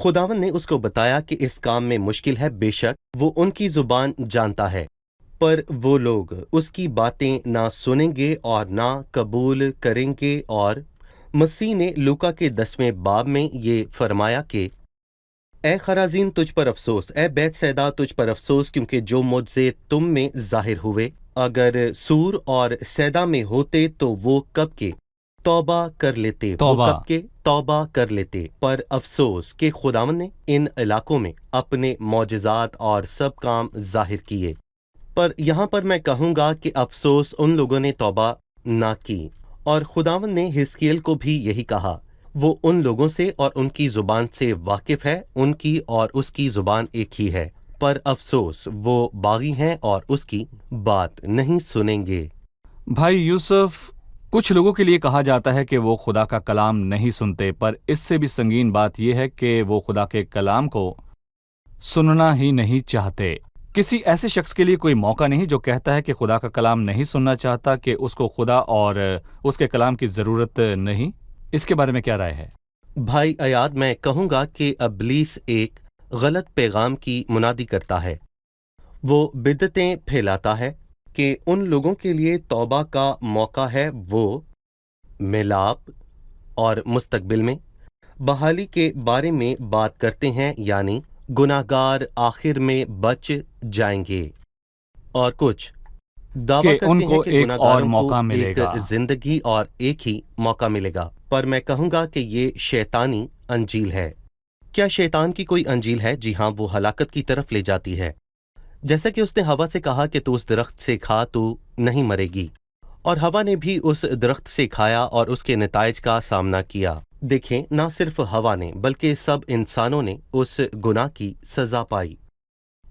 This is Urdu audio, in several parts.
خداوند نے اس کو بتایا کہ اس کام میں مشکل ہے، بے شک وہ ان کی زبان جانتا ہے، پر وہ لوگ اس کی باتیں نہ سنیں گے اور نہ قبول کریں گے۔ اور مسیح نے لوکا کے 10ویں باب میں یہ فرمایا کہ اے خرازین تجھ پر افسوس، اے بیت سیدا تجھ پر افسوس، کیونکہ جو معجزے تم میں ظاہر ہوئے اگر سور اور سیدا میں ہوتے تو وہ کب کے توبہ کر لیتے، وہ کب کے توبہ کر لیتے، پر افسوس کہ خداوند نے ان علاقوں میں اپنے معجزات اور سب کام ظاہر کیے۔ پر یہاں پر میں کہوں گا کہ افسوس ان لوگوں نے توبہ نہ کی، اور خداوند نے حزقیل کو بھی یہی کہا، وہ ان لوگوں سے اور ان کی زبان سے واقف ہے، ان کی اور اس کی زبان ایک ہی ہے، پر افسوس وہ باغی ہیں اور اس کی بات نہیں سنیں گے۔ بھائی یوسف، کچھ لوگوں کے لیے کہا جاتا ہے کہ وہ خدا کا کلام نہیں سنتے، پر اس سے بھی سنگین بات یہ ہے کہ وہ خدا کے کلام کو سننا ہی نہیں چاہتے۔ کسی ایسے شخص کے لیے کوئی موقع نہیں جو کہتا ہے کہ خدا کا کلام نہیں سننا چاہتا، کہ اس کو خدا اور اس کے کلام کی ضرورت نہیں۔ اس کے بارے میں کیا رائے ہے؟ بھائی ایاد، میں کہوں گا کہ ابلیس ایک غلط پیغام کی منادی کرتا ہے، وہ بدعتیں پھیلاتا ہے کہ ان لوگوں کے لیے توبہ کا موقع ہے، وہ میلاب اور مستقبل میں بحالی کے بارے میں بات کرتے ہیں، یعنی گناہگار آخر میں بچ جائیں گے، اور کچھ دعویٰ کہ ان کرتے کو ہیں کہ ایک گناہگاروں اور موقع کو ملے ایک گا۔ زندگی اور ایک ہی موقع ملے گا، پر میں کہوں گا کہ یہ شیطانی انجیل ہے۔ کیا شیطان کی کوئی انجیل ہے؟ جی ہاں، وہ ہلاکت کی طرف لے جاتی ہے۔ جیسا کہ اس نے ہوا سے کہا کہ تو اس درخت سے کھا تو نہیں مرے گی، اور ہوا نے بھی اس درخت سے کھایا اور اس کے نتائج کا سامنا کیا۔ دیکھیں، نہ صرف ہوا نے بلکہ سب انسانوں نے اس گناہ کی سزا پائی۔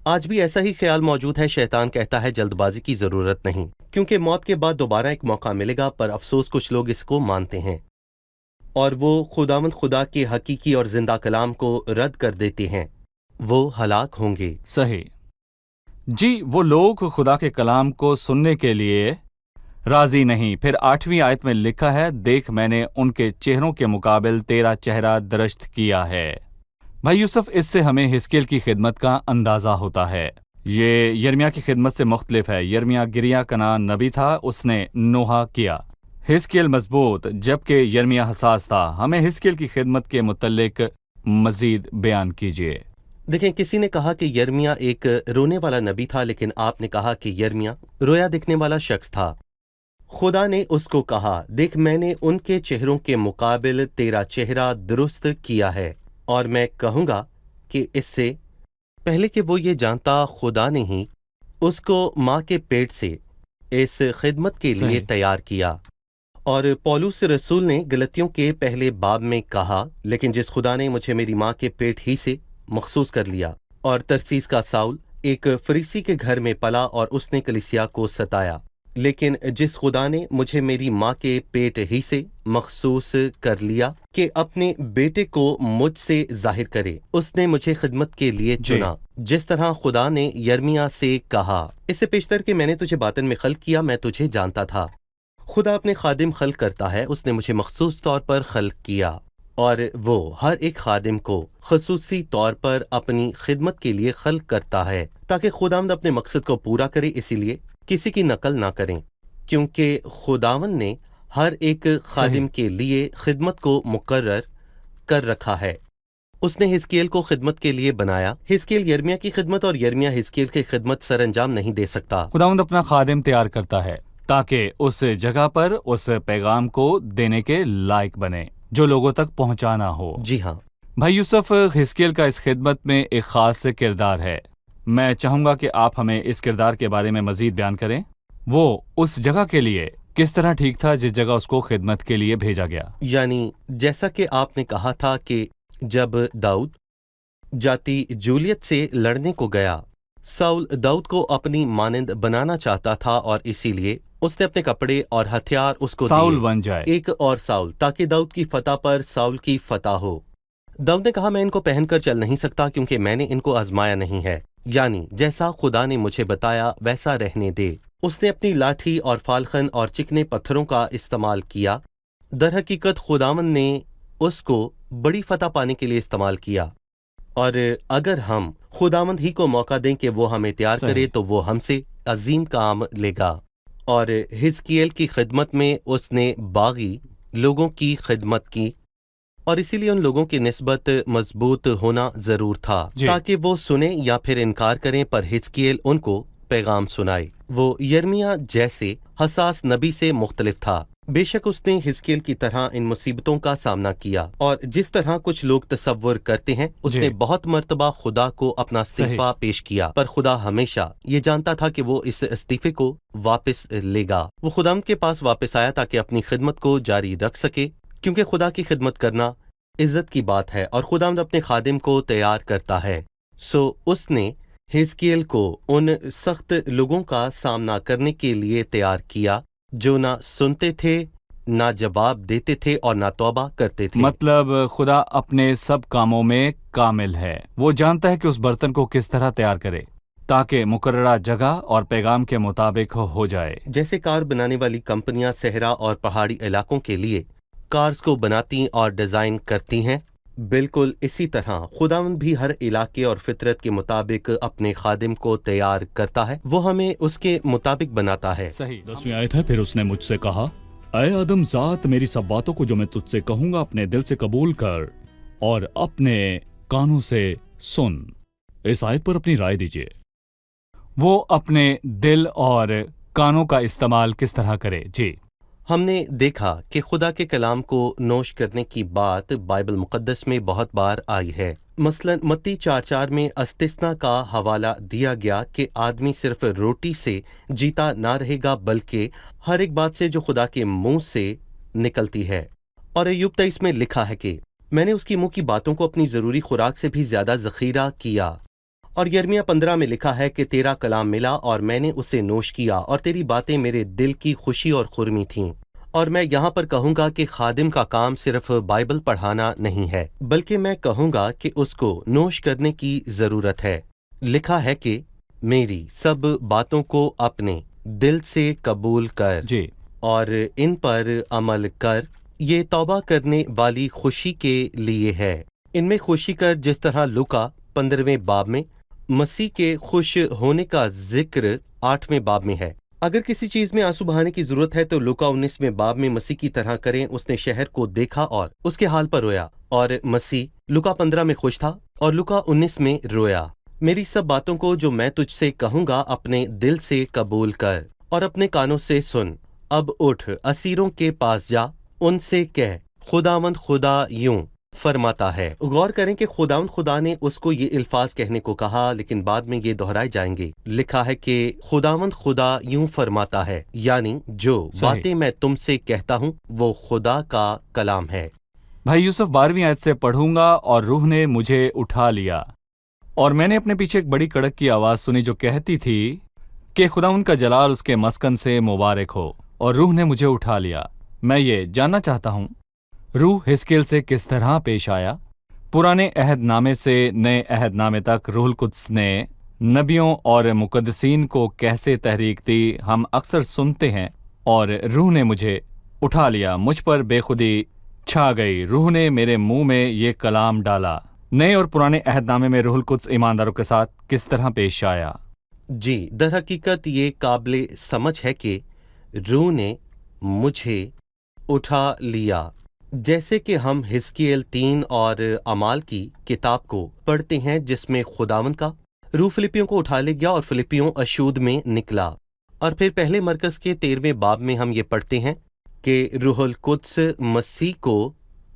آج بھی ایسا ہی خیال موجود ہے۔ شیطان کہتا ہے جلد بازی کی ضرورت نہیں، کیونکہ موت کے بعد دوبارہ ایک موقع ملے گا، پر افسوس کچھ لوگ اس کو مانتے ہیں اور وہ خداوند خدا کے حقیقی اور زندہ کلام کو رد کر دیتے ہیں، وہ ہلاک ہوں گے۔ صحیح جی، وہ لوگ خدا کے کلام کو سننے کے لیے راضی نہیں۔ پھر 8ویں آیت میں لکھا ہے، دیکھ میں نے ان کے چہروں کے مقابل تیرا چہرہ درست کیا ہے۔ بھائی یوسف، اس سے ہمیں حزقیل کی خدمت کا اندازہ ہوتا ہے۔ یہ یرمیا کی خدمت سے مختلف ہے۔ یرمیا گریہ کنان نبی تھا، اس نے نوحہ کیا۔ حزقیل مضبوط، جبکہ یرمیا حساس تھا۔ ہمیں حزقیل کی خدمت کے متعلق مزید بیان کیجیے۔ دیکھیں، کسی نے کہا کہ یرمیا ایک رونے والا نبی تھا، لیکن آپ نے کہا کہ یرمیا رویا دکھنے والا شخص تھا۔ خدا نے اس کو کہا، دیکھ میں نے ان کے چہروں کے مقابل تیرا چہرہ درست کیا ہے، اور میں کہوں گا کہ اس سے پہلے کہ وہ یہ جانتا، خدا نے ہی اس کو ماں کے پیٹ سے اس خدمت کے لیے صحیح۔ تیار کیا۔ اور پولس رسول نے گلتیوں کے پہلے باب میں کہا، لیکن جس خدا نے مجھے میری ماں کے پیٹ ہی سے مخصوص کر لیا، اور ترسیس کا ساؤل ایک فریسی کے گھر میں پلا اور اس نے کلیسیا کو ستایا، لیکن جس خدا نے مجھے میری ماں کے پیٹ ہی سے مخصوص کر لیا کہ اپنے بیٹے کو مجھ سے ظاہر کرے، اس نے مجھے خدمت کے لیے چنا، جس طرح خدا نے یرمیا سے کہا، اس سے پیشتر کہ میں نے تجھے باطن میں خلق کیا، میں تجھے جانتا تھا۔ خدا اپنے خادم خلق کرتا ہے، اس نے مجھے مخصوص طور پر خلق کیا، اور وہ ہر ایک خادم کو خصوصی طور پر اپنی خدمت کے لیے خلق کرتا ہے تاکہ خداوند اپنے مقصد کو پورا کرے۔ اسی لیے کسی کی نقل نہ کریں، کیونکہ خداوند نے ہر ایک خادم کے لیے خدمت کو مقرر کر رکھا ہے۔ اس نے حزقیل کو خدمت کے لیے بنایا۔ حزقیل یرمیا کی خدمت اور یرمیا حزقیل کی خدمت سر انجام نہیں دے سکتا۔ خداوند اپنا خادم تیار کرتا ہے تاکہ اس جگہ پر اس پیغام کو دینے کے لائق بنے جو لوگوں تک پہنچانا ہو۔ جی ہاں بھائی یوسف، حزقیل کا اس خدمت میں ایک خاص کردار ہے۔ میں چاہوں گا کہ آپ ہمیں اس کردار کے بارے میں مزید بیان کریں۔ وہ اس جگہ کے لیے کس طرح ٹھیک تھا جس جگہ اس کو خدمت کے لیے بھیجا گیا؟ یعنی جیسا کہ آپ نے کہا تھا کہ جب داؤد جاتی جولیت سے لڑنے کو گیا، ساؤل داؤد کو اپنی مانند بنانا چاہتا تھا، اور اسی لیے اس نے اپنے کپڑے اور ہتھیار اس کو ساؤل دیے، بن جائے۔ ایک اور ساؤل، تاکہ داؤد کی فتح پر ساؤل کی فتح ہو۔ داؤد نے کہا، میں ان کو پہن کر چل نہیں سکتا کیونکہ میں نے ان کو آزمایا نہیں ہے، یعنی جیسا خدا نے مجھے بتایا ویسا رہنے دے۔ اس نے اپنی لاٹھی اور فالخن اور چکنے پتھروں کا استعمال کیا۔ در حقیقت خداوند نے اس کو بڑی فتح پانے کے لیے استعمال کیا، اور اگر ہم خداوند ہی کو موقع دیں کہ وہ ہمیں تیار صحیح۔ کرے تو وہ ہم سے عظیم کام لے گا۔ اور حزقیل کی خدمت میں اس نے باغی لوگوں کی خدمت کی، اور اسی لیے ان لوگوں کی نسبت مضبوط ہونا ضرور تھا جی۔ تاکہ وہ سنیں یا پھر انکار کریں، پر حزقیل ان کو پیغام سنائے۔ وہ یرمیہ جیسے حساس نبی سے مختلف تھا۔ بے شک اس نے حزقیل کی طرح ان مصیبتوں کا سامنا کیا، اور جس طرح کچھ لوگ تصور کرتے ہیں اس جی۔ نے بہت مرتبہ خدا کو اپنا استعفیٰ پیش کیا، پر خدا ہمیشہ یہ جانتا تھا کہ وہ اس استعفے کو واپس لے گا۔ وہ خدا کے پاس واپس آیا تاکہ اپنی خدمت کو جاری رکھ سکے، کیونکہ خدا کی خدمت کرنا عزت کی بات ہے اور خدا اپنے خادم کو تیار کرتا ہے۔ سو اس نے حزقیل کو ان سخت لوگوں کا سامنا کرنے کے لیے تیار کیا جو نہ سنتے تھے، نہ جواب دیتے تھے اور نہ توبہ کرتے تھے۔ مطلب خدا اپنے سب کاموں میں کامل ہے۔ وہ جانتا ہے کہ اس برتن کو کس طرح تیار کرے تاکہ مقررہ جگہ اور پیغام کے مطابق ہو جائے۔ جیسے کار بنانے والی کمپنیاں صحرا اور پہاڑی علاقوں کے لیے کارز کو بناتی اور ڈیزائن کرتی ہیں، بالکل اسی طرح خداوند بھی ہر علاقے اور فطرت کے مطابق اپنے خادم کو تیار کرتا ہے، وہ ہمیں اس کے مطابق بناتا ہے۔ صحیح۔ 10ویں آیت ہے، پھر اس نے مجھ سے کہا، اے آدم ذات، میری سب باتوں کو جو میں تجھ سے کہوں گا اپنے دل سے قبول کر اور اپنے کانوں سے سن۔ اس آیت پر اپنی رائے دیجیے۔ وہ اپنے دل اور کانوں کا استعمال کس طرح کرے؟ جی۔ ہم نے دیکھا کہ خدا کے کلام کو نوش کرنے کی بات بائبل مقدس میں بہت بار آئی ہے۔ مثلا متی 4:4 میں استثنا کا حوالہ دیا گیا کہ آدمی صرف روٹی سے جیتا نہ رہے گا بلکہ ہر ایک بات سے جو خدا کے منہ سے نکلتی ہے۔ اور ایوب 23 میں لکھا ہے کہ میں نے اس کی منہ کی باتوں کو اپنی ضروری خوراک سے بھی زیادہ ذخیرہ کیا۔ اور یرمیہ 15 میں لکھا ہے کہ تیرا کلام ملا اور میں نے اسے نوش کیا، اور تیری باتیں میرے دل کی خوشی اور خرمی تھیں۔ اور میں یہاں پر کہوں گا کہ خادم کا کام صرف بائبل پڑھانا نہیں ہے، بلکہ میں کہوں گا کہ اس کو نوش کرنے کی ضرورت ہے۔ لکھا ہے کہ میری سب باتوں کو اپنے دل سے قبول کر جی۔ اور ان پر عمل کر۔ یہ توبہ کرنے والی خوشی کے لیے ہے۔ ان میں خوشی کر، جس طرح لوکا 15ویں باب میں مسیح کے خوش ہونے کا ذکر 8ویں باب میں ہے۔ اگر کسی چیز میں آنسو بہانے کی ضرورت ہے تو لوکا 19ویں باب میں مسیح کی طرح کریں۔ اس نے شہر کو دیکھا اور اس کے حال پر رویا، اور مسیح لوکا 15 میں خوش تھا اور لوکا 19 میں رویا۔ میری سب باتوں کو جو میں تجھ سے کہوں گا اپنے دل سے قبول کر اور اپنے کانوں سے سن۔ اب اٹھ، اسیروں کے پاس جا، ان سے کہہ، خداوند خدا یوں فرماتا ہے۔ غور کریں کہ خداوند خدا نے اس کو یہ الفاظ کہنے کو کہا، لیکن بعد میں یہ دہرائے جائیں گے۔ لکھا ہے کہ خداوند خدا یوں فرماتا ہے، یعنی جو باتیں میں تم سے کہتا ہوں وہ خدا کا کلام ہے۔ بھائی یوسف 12ویں آیت سے پڑھوں گا، اور روح نے مجھے اٹھا لیا، اور میں نے اپنے پیچھے ایک بڑی کڑک کی آواز سنی جو کہتی تھی کہ خداوند کا جلال اس کے مسکن سے مبارک ہو، اور روح نے مجھے اٹھا لیا۔ میں یہ جاننا چاہتا ہوں روح حزقیل سے کس طرح پیش آیا؟ پرانے عہد نامے سے نئے عہد نامے تک روح القدس نے نبیوں اور مقدسین کو کیسے تحریک دی ہم اکثر سنتے ہیں، اور روح نے مجھے اٹھا لیا، مجھ پر بے خودی چھا گئی، روح نے میرے منہ میں یہ کلام ڈالا۔ نئے اور پرانے عہد نامے میں روح القدس ایمانداروں کے ساتھ کس طرح پیش آیا؟ جی، در حقیقت یہ قابل سمجھ ہے کہ روح نے مجھے اٹھا لیا، جیسے کہ ہم حزقیل 3 اور اعمال کی کتاب کو پڑھتے ہیں جس میں خداوند کا روح فلپیوں کو اٹھا لے گیا اور فلپیوں اشود میں نکلا۔ اور پھر پہلے مرکز کے 13ویں باب میں ہم یہ پڑھتے ہیں کہ روح القدس مسیح کو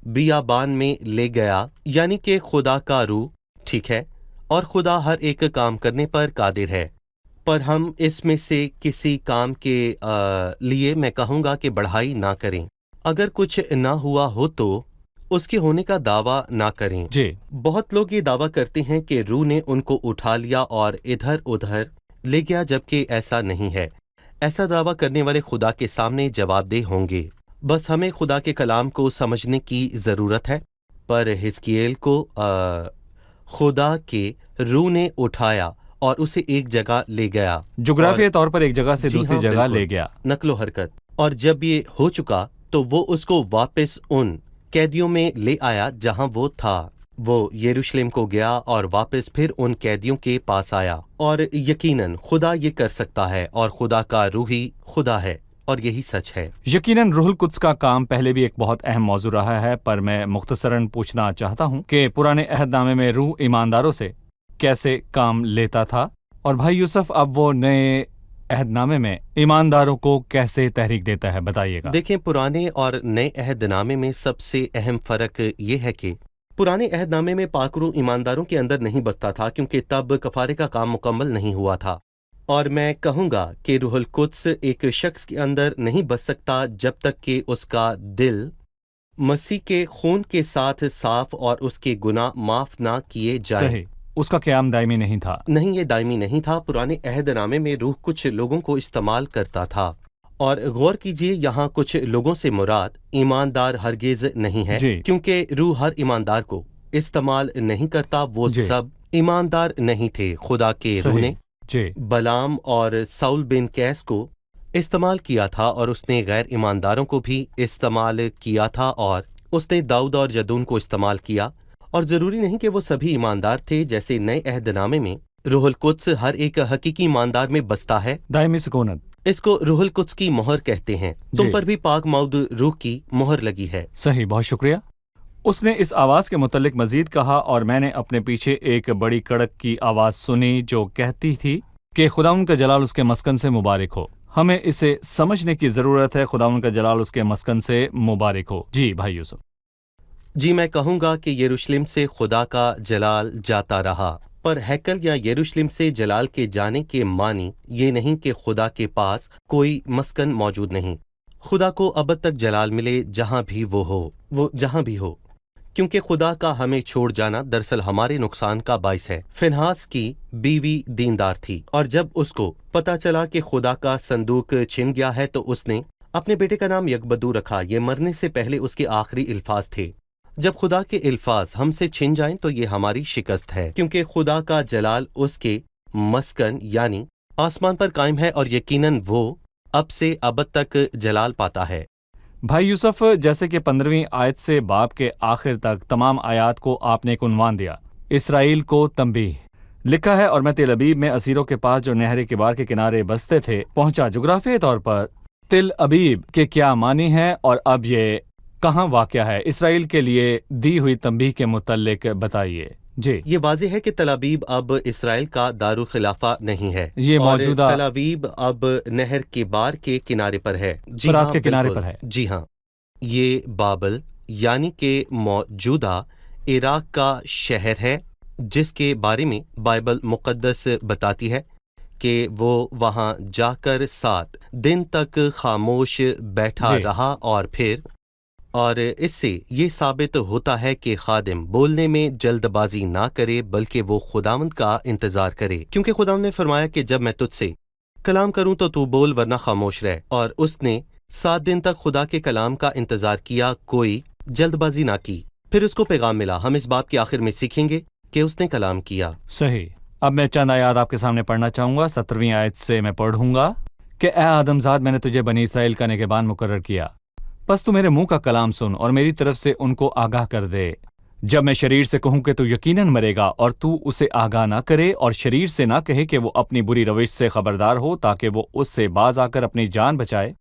بیابان میں لے گیا، یعنی کہ خدا کا روح، ٹھیک ہے، اور خدا ہر ایک کام کرنے پر قادر ہے، پر ہم اس میں سے کسی کام کے لیے میں کہوں گا کہ بڑھائی نہ کریں۔ اگر کچھ نہ ہوا ہو تو اس کے ہونے کا دعویٰ نہ کریں۔ جی۔ بہت لوگ یہ دعویٰ کرتے ہیں کہ روح نے ان کو اٹھا لیا اور ادھر ادھر لے گیا، جبکہ ایسا نہیں ہے۔ ایسا دعویٰ کرنے والے خدا کے سامنے جواب دہ ہوں گے۔ بس ہمیں خدا کے کلام کو سمجھنے کی ضرورت ہے۔ پر حزقیل کو خدا کے روح نے اٹھایا اور اسے ایک جگہ لے گیا، جغرافیائی طور پر ایک جگہ سے جی دوسری ہاں، جگہ بالکل، لے گیا۔ نقل و حرکت۔ اور جب یہ ہو چکا تو وہ اس کو واپس ان قیدیوں میں لے آیا جہاں وہ تھا۔ وہ یروشلم کو گیا اور واپس پھر ان قیدیوں کے پاس آیا، اور یقیناً خدا یہ کر سکتا ہے، اور خدا کا روح ہی خدا ہے، اور یہی سچ ہے۔ یقیناً روح القدس کا کام پہلے بھی ایک بہت اہم موضوع رہا ہے، پر میں مختصراً پوچھنا چاہتا ہوں کہ پرانے عہد نامے میں روح ایمانداروں سے کیسے کام لیتا تھا، اور بھائی یوسف اب وہ نئے عہد نامے میں ایمانداروں کو کیسے تحریک دیتا ہے، بتائیے گا۔ دیکھیں، پرانے اور نئے عہد نامے میں سب سے اہم فرق یہ ہے کہ پرانے عہد نامے میں پاک روح ایمانداروں کے اندر نہیں بستا تھا، کیونکہ تب کفارے کا کام مکمل نہیں ہوا تھا، اور میں کہوں گا کہ روح القدس ایک شخص کے اندر نہیں بس سکتا جب تک کہ اس کا دل مسیح کے خون کے ساتھ صاف اور اس کے گناہ معاف نہ کیے جائیں۔ صحیح، اس کا قیام دائمی نہیں تھا۔ نہیں، یہ دائمی نہیں تھا۔ پرانے عہد نامے میں روح کچھ لوگوں کو استعمال کرتا تھا، اور غور کیجئے، یہاں کچھ لوگوں سے مراد ایماندار ہرگز نہیں ہے، جی۔ کیونکہ روح ہر ایماندار کو استعمال نہیں کرتا، وہ جی۔ سب ایماندار نہیں تھے۔ خدا کے روح نے جی، بلام اور ساؤل بن قیس کو استعمال کیا تھا، اور اس نے غیر ایمانداروں کو بھی استعمال کیا تھا، اور اس نے داؤد اور جدون کو استعمال کیا، اور ضروری نہیں کہ وہ سبھی ایماندار تھے۔ جیسے نئے عہد نامے میں روح القدس ہر ایک حقیقی ایماندار میں بستا ہے۔ دائمی سکونت۔ اس کو روح القدس کی مہر کہتے ہیں۔ تم جی۔ پر بھی پاک مود روح کی مہر لگی ہے۔ صحیح، بہت شکریہ۔ اس نے اس آواز کے متعلق مزید کہا، اور میں نے اپنے پیچھے ایک بڑی کڑک کی آواز سنی جو کہتی تھی کہ خداوند کا جلال اس کے مسکن سے مبارک ہو۔ ہمیں اسے سمجھنے کی ضرورت ہے، خداوند کا جلال اس کے مسکن سے مبارک ہو۔ جی بھائی یوسف۔ جی، میں کہوں گا کہ یروشلم سے خدا کا جلال جاتا رہا، پر ہیکل یا یروشلم سے جلال کے جانے کے معنی یہ نہیں کہ خدا کے پاس کوئی مسکن موجود نہیں۔ خدا کو ابد تک جلال ملے جہاں بھی وہ جہاں بھی ہو، کیونکہ خدا کا ہمیں چھوڑ جانا دراصل ہمارے نقصان کا باعث ہے۔ فنہاس کی بیوی دیندار تھی، اور جب اس کو پتا چلا کہ خدا کا صندوق چھن گیا ہے تو اس نے اپنے بیٹے کا نام یکبدو رکھا۔ یہ مرنے سے پہلے اس کے آخری الفاظ تھے۔ جب خدا کے الفاظ ہم سے چھن جائیں تو یہ ہماری شکست ہے، کیونکہ خدا کا جلال اس کے مسکن یعنی آسمان پر قائم ہے، اور یقیناً وہ اب سے ابد تک جلال پاتا ہے۔ بھائی یوسف، جیسے کہ 15ویں آیت سے باب کے آخر تک تمام آیات کو آپ نے ایک عنوان دیا، اسرائیل کو تنبیہ لکھا ہے، اور میں تل ابیب میں اسیروں کے پاس جو نہر کبار کے کنارے بستے تھے پہنچا۔ جغرافیائی طور پر تل ابیب کے کیا معنی ہے، اور اب یہ کہاں واقع ہے؟ اسرائیل کے لیے دی ہوئی تنبیہ کے متعلق بتائیے۔ جی، یہ واضح ہے کہ تل ابیب اب اسرائیل کا دارالخلافہ نہیں ہے، یہ اور موجودہ تل ابیب اب نہر کبار کے کنارے پر ہے۔ جی فرات ہاں، کے کنارے بالکل۔ پر ہے۔ جی ہاں، یہ بابل یعنی کہ موجودہ عراق کا شہر ہے، جس کے بارے میں بائبل مقدس بتاتی ہے کہ وہ وہاں جا کر 7 دن تک خاموش بیٹھا جی۔ رہا، اور اس سے یہ ثابت ہوتا ہے کہ خادم بولنے میں جلد بازی نہ کرے، بلکہ وہ خداوند کا انتظار کرے، کیونکہ خداوند نے فرمایا کہ جب میں تجھ سے کلام کروں تو بول ورنہ خاموش رہ، اور اس نے 7 دن تک خدا کے کلام کا انتظار کیا، کوئی جلد بازی نہ کی۔ پھر اس کو پیغام ملا۔ ہم اس باب کے آخر میں سیکھیں گے کہ اس نے کلام کیا۔ صحیح۔ اب میں چند آیات آپ کے سامنے پڑھنا چاہوں گا۔ 17ویں آیت سے میں پڑھوں گا کہ اے آدم زاد، میں نے تجھے بنی اسرائیل کا نگہبان مقرر کیا، پس تو میرے منہ کا کلام سن اور میری طرف سے ان کو آگاہ کر دے۔ جب میں شریر سے کہوں کہ تو یقیناً مرے گا، اور تو اسے آگاہ نہ کرے، اور شریر سے نہ کہے کہ وہ اپنی بری روش سے خبردار ہو تاکہ وہ اس سے باز آ کر اپنی جان بچائے،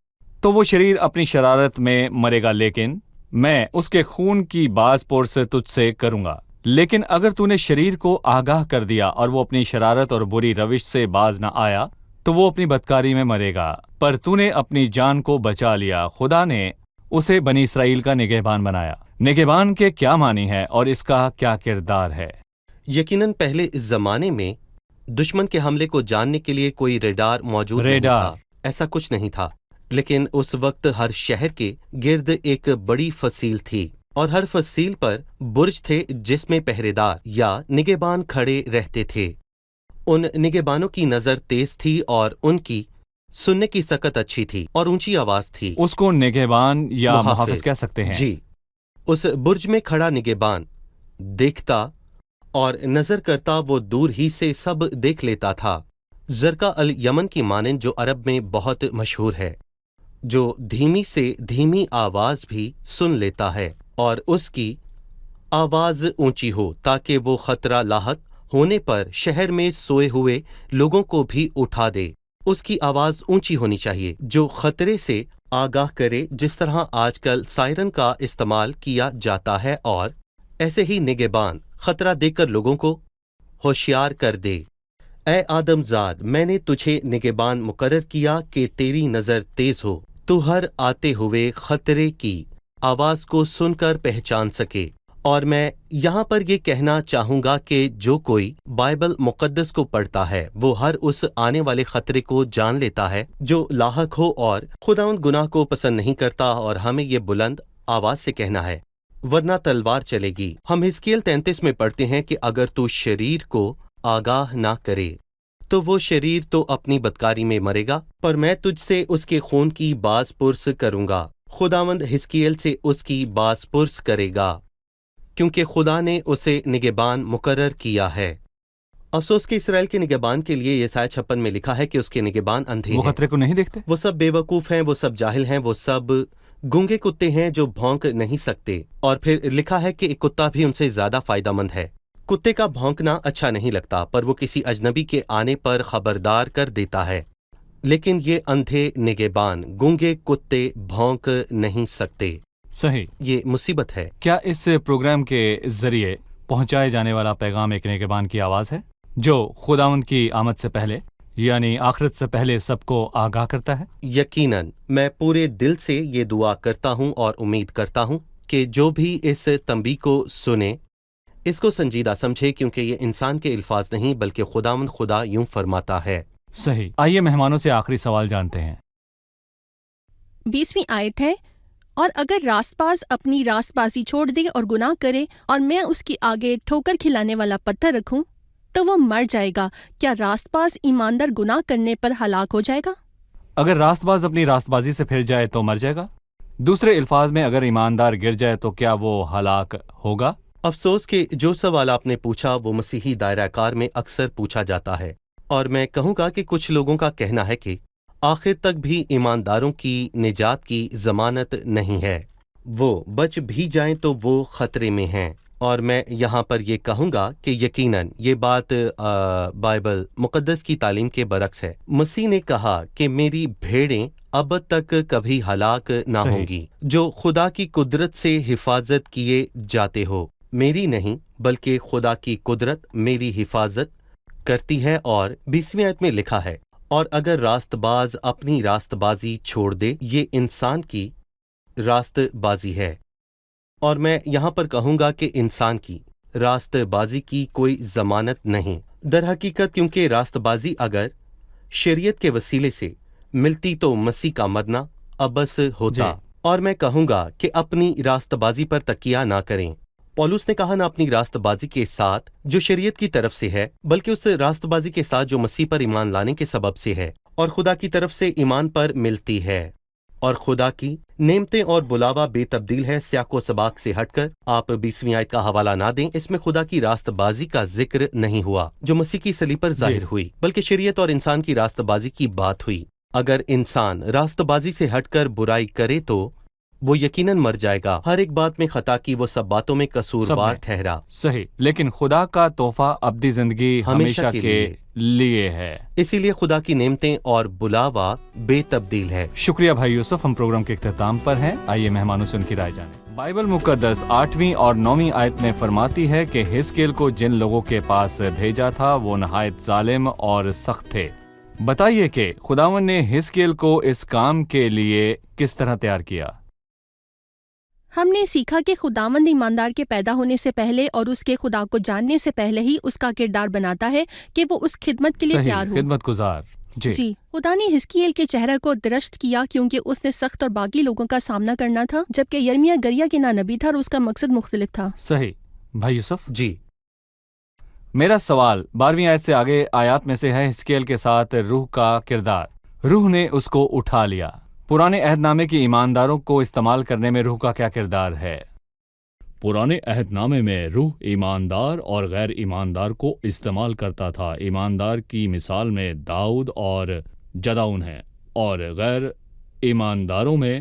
تو وہ شریر اپنی شرارت میں مرے گا، لیکن میں اس کے خون کی باز پرس تجھ سے کروں گا۔ لیکن اگر تو نے شریر کو آگاہ کر دیا اور وہ اپنی شرارت اور بری روش سے باز نہ آیا، تو وہ اپنی بدکاری میں مرے گا، پر تو نے اپنی جان کو بچا لیا۔ خدا نے اسے بنی اسرائیل کا نگہبان بنایا۔ نگہبان کے کیا معنی ہے اور اس کا کیا کردار ہے؟ یقیناً پہلے اس زمانے میں دشمن کے حملے کو جاننے کے لیے کوئی ریڈار موجود نہیں تھا، ایسا کچھ نہیں تھا، لیکن اس وقت ہر شہر کے گرد ایک بڑی فصیل تھی، اور ہر فصیل پر برج تھے جس میں پہرے دار یا نگہبان کھڑے رہتے تھے۔ ان نگہبانوں کی نظر تیز تھی اور ان کی سننے کی سکت اچھی تھی اور اونچی آواز تھی۔ اس کو نگہبان یا محافظ کہہ سکتے ہیں۔ جی، اس برج میں کھڑا نگہبان دیکھتا اور نظر کرتا، وہ دور ہی سے سب دیکھ لیتا تھا۔ زرقا الیمن کی مانند جو عرب میں بہت مشہور ہے، جو دھیمی سے دھیمی آواز بھی سن لیتا ہے، اور اس کی آواز اونچی ہو تاکہ وہ خطرہ لاحق ہونے پر شہر میں سوئے ہوئے لوگوں کو بھی اٹھا دے۔ اس کی آواز اونچی ہونی چاہیے جو خطرے سے آگاہ کرے، جس طرح آج کل سائرن کا استعمال کیا جاتا ہے، اور ایسے ہی نگہبان خطرہ دے کر لوگوں کو ہوشیار کر دے۔ اے آدم زاد، میں نے تجھے نگہبان مقرر کیا کہ تیری نظر تیز ہو، تو ہر آتے ہوئے خطرے کی آواز کو سن کر پہچان سکے۔ اور میں یہاں پر یہ کہنا چاہوں گا کہ جو کوئی بائبل مقدس کو پڑھتا ہے وہ ہر اس آنے والے خطرے کو جان لیتا ہے جو لاحق ہو، اور خداوند گناہ کو پسند نہیں کرتا، اور ہمیں یہ بلند آواز سے کہنا ہے ورنہ تلوار چلے گی۔ ہم حزقیل 33 میں پڑھتے ہیں کہ اگر تو شریر کو آگاہ نہ کرے تو وہ شریر تو اپنی بدکاری میں مرے گا، پر میں تجھ سے اس کے خون کی باز پرس کروں گا۔ خداوند حزقیل سے اس کی باز پرس کرے گا کیونکہ خدا نے اسے نگہبان مقرر کیا ہے۔ افسوس کہ اسرائیل کے نگہبان کے لیے یسایا 56 میں لکھا ہے کہ اس کے نگہبان اندھے وہ ہیں، خطرے کو نہیں دیکھتے۔ وہ سب بے وقوف ہیں، وہ سب جاہل ہیں، وہ سب گونگے کتے ہیں جو بھونک نہیں سکتے۔ اور پھر لکھا ہے کہ ایک کتا بھی ان سے زیادہ فائدہ مند ہے۔ کتے کا بھونکنا اچھا نہیں لگتا، پر وہ کسی اجنبی کے آنے پر خبردار کر دیتا ہے، لیکن یہ اندھے نگہبان گونگے کتے بھونک نہیں سکتے۔ صحیح۔ یہ مصیبت ہے۔ کیا اس پروگرام کے ذریعے پہنچائے جانے والا پیغام ایک نگہبان کی آواز ہے جو خداوند کی آمد سے پہلے یعنی آخرت سے پہلے سب کو آگاہ کرتا ہے؟ یقیناً میں پورے دل سے یہ دعا کرتا ہوں اور امید کرتا ہوں کہ جو بھی اس تنبیہ کو سنے اس کو سنجیدہ سمجھے، کیونکہ یہ انسان کے الفاظ نہیں بلکہ خداوند خدا یوں فرماتا ہے۔ صحیح۔ آئیے مہمانوں سے آخری سوال جانتے ہیں۔ 20ویں آیت ہے، اور اگر راست باز اپنی راست بازی چھوڑ دے اور گناہ کرے اور میں اس کی آگے ٹھوکر کھلانے والا پتھر رکھوں تو وہ مر جائے گا، کیا راست باز ایماندار گناہ کرنے پر ہلاک ہو جائے گا؟ اگر راست باز اپنی راست بازی سے پھر جائے تو مر جائے گا۔ دوسرے الفاظ میں اگر ایماندار گر جائے تو کیا وہ ہلاک ہوگا؟ افسوس کہ جو سوال آپ نے پوچھا وہ مسیحی دائرہ کار میں اکثر پوچھا جاتا ہے، اور میں کہوں گا کہ کچھ لوگوں کا کہنا ہے کہ آخر تک بھی ایمانداروں کی نجات کی ضمانت نہیں ہے، وہ بچ بھی جائیں تو وہ خطرے میں ہیں۔ اور میں یہاں پر یہ کہوں گا کہ یقیناً یہ بات بائبل مقدس کی تعلیم کے برعکس ہے۔ مسیح نے کہا کہ میری بھیڑیں اب تک کبھی ہلاک نہ صحیح۔ ہوں گی، جو خدا کی قدرت سے حفاظت کیے جاتے ہو، میری نہیں بلکہ خدا کی قدرت میری حفاظت کرتی ہے۔ اور 20ویں آیت میں لکھا ہے، اور اگر راست باز اپنی راست بازی چھوڑ دے، یہ انسان کی راست بازی ہے۔ اور میں یہاں پر کہوں گا کہ انسان کی راست بازی کی کوئی ضمانت نہیں، در حقیقت، کیونکہ راست بازی اگر شریعت کے وسیلے سے ملتی تو مسیح کا مرنا ابس ہوتا۔ جی۔ اور میں کہوں گا کہ اپنی راست بازی پر تکیہ نہ کریں۔ پولس نے کہا نہ اپنی راست بازی کے ساتھ جو شریعت کی طرف سے ہے، بلکہ اس راست بازی کے ساتھ جو مسیح پر ایمان لانے کے سبب سے ہے اور خدا کی طرف سے ایمان پر ملتی ہے۔ اور خدا کی نعمتیں اور بلاوا بے تبدیل ہے۔ سیاق و سباق سے ہٹ کر آپ 20ویں آیت کا حوالہ نہ دیں، اس میں خدا کی راست بازی کا ذکر نہیں ہوا جو مسیح کی صلیب پر ظاہر ہوئی، بلکہ شریعت اور انسان کی راست بازی کی بات ہوئی۔ اگر انسان راست بازی سے ہٹ کر برائی کرے تو وہ یقیناً مر جائے گا۔ ہر ایک بات میں خطا کی، وہ سب باتوں میں قصوروار ٹھہرا۔ صحیح، لیکن خدا کا تحفہ ابدی زندگی ہمیشہ کے لیے ہے۔ اسی لیے خدا کی نعمتیں اور بلاوا بے تبدیل ہے۔ شکریہ بھائی یوسف، ہم پروگرام کے اختتام پر ہیں۔ آئیے مہمانوں سے ان کی رائے جانیں۔ بائبل مقدس 8ویں اور 9ویں آیت میں فرماتی ہے کہ حزقیل کو جن لوگوں کے پاس بھیجا تھا وہ نہایت ظالم اور سخت تھے۔ بتائیے کہ خداوند نے حزقیل کو اس کام کے لیے کس طرح تیار کیا؟ ہم نے سیکھا کہ خداوند ایماندار کے پیدا ہونے سے پہلے اور اس کے خدا کو جاننے سے پہلے ہی اس کا کردار بناتا ہے کہ وہ اس خدمت کے لیے صحیح، تیار ہو۔ خدمت گزار۔ جی، خدا نے حزقیل کے چہرے کو درست کیا کیونکہ اس نے سخت اور باغی لوگوں کا سامنا کرنا تھا، جبکہ یرمیہ گریہ کے نبی تھا اور اس کا مقصد مختلف تھا۔ صحیح بھائی یوسف۔ جی، میرا سوال 12ویں آیت سے آگے آیات میں سے ہے، حزقیل کے ساتھ روح کا کردار۔ روح نے اس کو اٹھا لیا۔ پرانے عہد نامے کی ایمانداروں کو استعمال کرنے میں روح کا کیا کردار ہے؟ پرانے عہد نامے میں روح ایماندار اور غیر ایماندار کو استعمال کرتا تھا۔ ایماندار کی مثال میں داؤد اور جدعون ہیں، اور غیر ایمانداروں میں